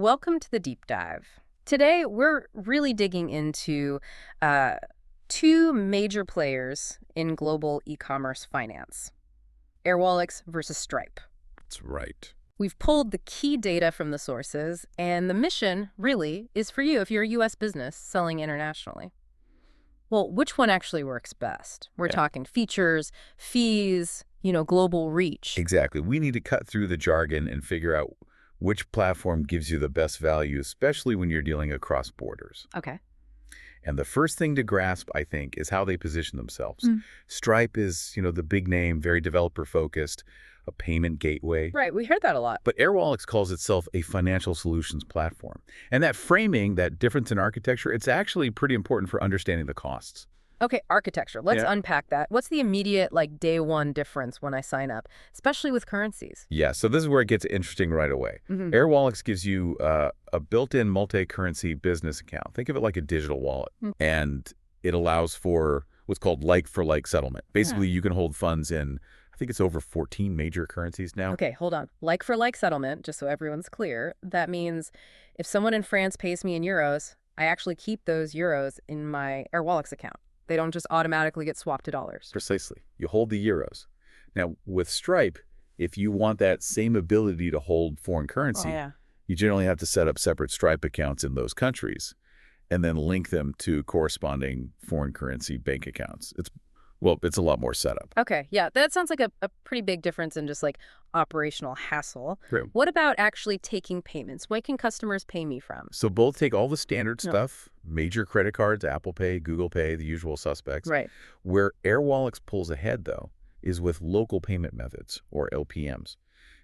Welcome to the deep dive. Today, we're really digging into uh, two major players in global e-commerce finance, Airwallex versus Stripe. That's right. We've pulled the key data from the sources, and the mission, really, is for you if you're a U.S. business selling internationally. Well, which one actually works best? We're Yeah. talking features, fees, global reach. Exactly. We need to cut through the jargon and figure out which platform gives you the best value, especially when you're dealing across borders. Okay. And the first thing to grasp, I think, is how they position themselves. Mm. Stripe is, the big name, very developer-focused, a payment gateway. Right, we heard that a lot. But Airwallex calls itself a financial solutions platform. And that framing, that difference in architecture, it's actually pretty important for understanding the costs. Okay, architecture. Let's Yeah. unpack that. What's the immediate, day one difference when I sign up, especially with currencies? Yeah, so this is where it gets interesting right away. Mhm. Airwallex gives you a built-in multi-currency business account. Think of it like a digital wallet. Mm. And it allows for what's called like-for-like settlement. Basically, you can hold funds in, I think it's over 14 major currencies now. Okay, hold on. Like for like settlement, just so everyone's clear, that means if someone in France pays me in euros, I actually keep those euros in my Airwallex account. They don't just automatically get swapped to dollars. Precisely. You hold the euros. Now, with Stripe, if you want that same ability to hold foreign currency, you generally have to set up separate Stripe accounts in those countries and then link them to corresponding foreign currency bank accounts. It's a lot more setup. Okay, yeah, that sounds like a pretty big difference in just operational hassle. True. What about actually taking payments? What can customers pay me from? So both take all the standard Yeah. stuff, major credit cards, Apple Pay, Google Pay, the usual suspects. Right. Where Airwallex pulls ahead, though, is with local payment methods, or LPMs.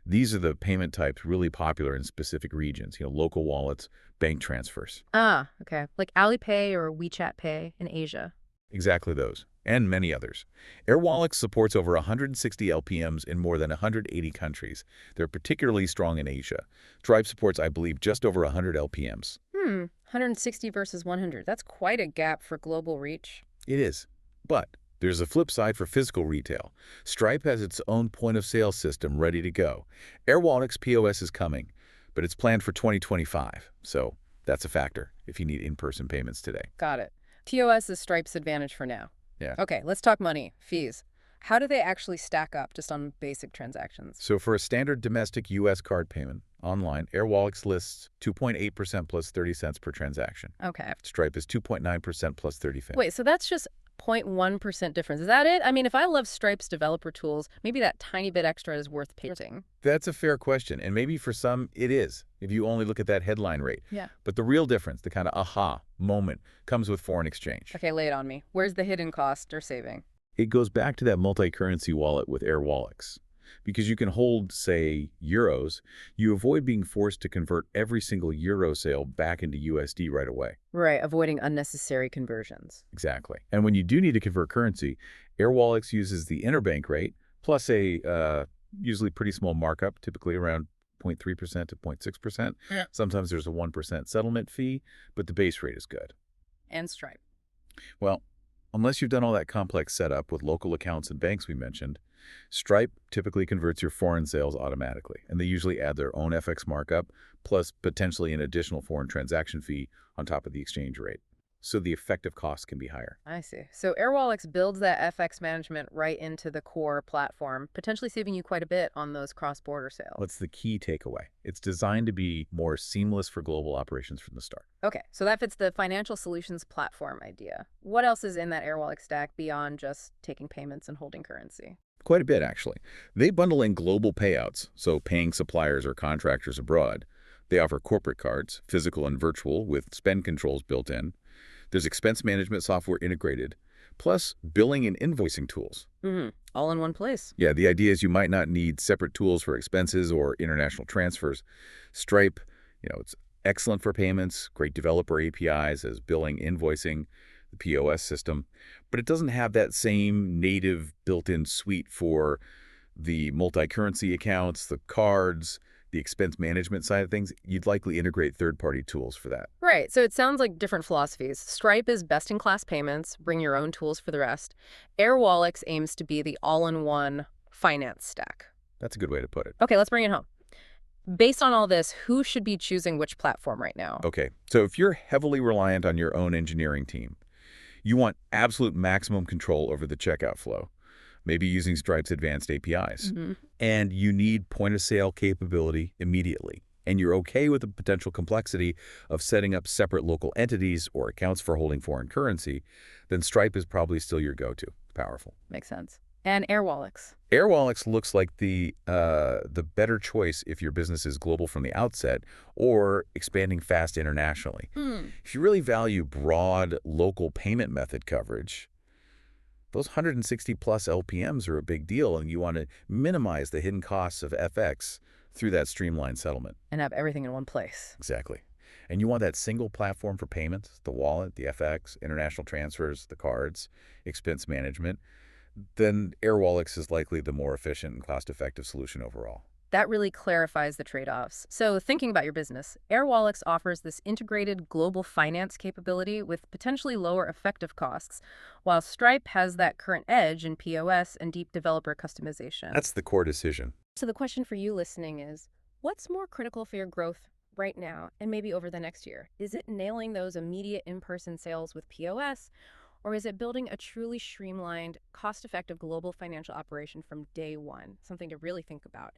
These are the payment types really popular in specific regions, local wallets, bank transfers. Ah, okay. Like Alipay or WeChat Pay in Asia. Exactly those, and many others. Airwallex supports over 160 LPMs in more than 180 countries. They're particularly strong in Asia. Stripe supports, I believe, just over 100 LPMs. 160 versus 100. That's quite a gap for global reach. It is. But there's a flip side for physical retail. Stripe has its own point-of-sale system ready to go. Airwallex POS is coming, but it's planned for 2025. So that's a factor if you need in-person payments today. Got it. POS is Stripe's advantage for now. Yeah. Okay, let's talk money, fees. How do they actually stack up just on basic transactions? So for a standard domestic U.S. card payment online, Airwallex lists 2.8% plus 30 cents per transaction. Okay. Stripe is 2.9% plus 30 cents. Wait, so that's just 0.1% difference. Is that it? I mean, if I love Stripe's developer tools, maybe that tiny bit extra is worth paying. That's a fair question, and maybe for some it is, if you only look at that headline rate. Yeah. But the real difference, the kind of aha moment, comes with foreign exchange. Okay, lay it on me. Where's the hidden cost or saving? It goes back to that multi-currency wallet with Airwallex. Because you can hold, say, euros, you avoid being forced to convert every single euro sale back into USD right away. Right, avoiding unnecessary conversions. Exactly. And when you do need to convert currency, Airwallex uses the interbank rate plus a usually pretty small markup, typically around 0.3% to 0.6%. Yeah. Sometimes there's a 1% settlement fee, but the base rate is good. And Stripe. Well, unless you've done all that complex setup with local accounts and banks we mentioned, Stripe typically converts your foreign sales automatically, and they usually add their own FX markup, plus potentially an additional foreign transaction fee on top of the exchange rate. So the effective cost can be higher. I see. So Airwallex builds that FX management right into the core platform, potentially saving you quite a bit on those cross-border sales. What's the key takeaway? It's designed to be more seamless for global operations from the start. Okay, so that fits the financial solutions platform idea. What else is in that Airwallex stack beyond just taking payments and holding currency? Quite a bit, actually. They bundle in global payouts, so paying suppliers or contractors abroad. They offer corporate cards, physical and virtual, with spend controls built in. There's expense management software integrated, plus billing and invoicing tools. All in one place. Yeah, the idea is you might not need separate tools for expenses or international transfers. Stripe, it's excellent for payments, great developer APIs as billing, invoicing, the POS system, but it doesn't have that same native built-in suite for the multi-currency accounts, the cards, the expense management side of things. You'd likely integrate third-party tools for that. Right, so it sounds like different philosophies. Stripe is best-in-class payments, bring your own tools for the rest. Airwallex aims to be the all-in-one finance stack. That's a good way to put it. Okay, let's bring it home. Based on all this, who should be choosing which platform right now? Okay, so if you're heavily reliant on your own engineering team, you want absolute maximum control over the checkout flow, maybe using Stripe's advanced APIs. Hmm. And you need point-of-sale capability immediately. And you're okay with the potential complexity of setting up separate local entities or accounts for holding foreign currency, then Stripe is probably still your go-to. Powerful. Makes sense. And Airwallex. Airwallex looks like the better choice if your business is global from the outset or expanding fast internationally. Hmm. If you really value broad local payment method coverage, those 160 plus LPMs are a big deal, and you want to minimize the hidden costs of FX through that streamlined settlement. And have everything in one place. Exactly. And you want that single platform for payments, the wallet, the FX, international transfers, the cards, expense management. Then Airwallex is likely the more efficient and cost-effective solution overall. That really clarifies the trade-offs. So thinking about your business, Airwallex offers this integrated global finance capability with potentially lower effective costs, while Stripe has that current edge in POS and deep developer customization. That's the core decision. So the question for you listening is, what's more critical for your growth right now and maybe over the next year? Is it nailing those immediate in-person sales with POS, or is it building a truly streamlined, cost-effective global financial operation from day one? Something to really think about.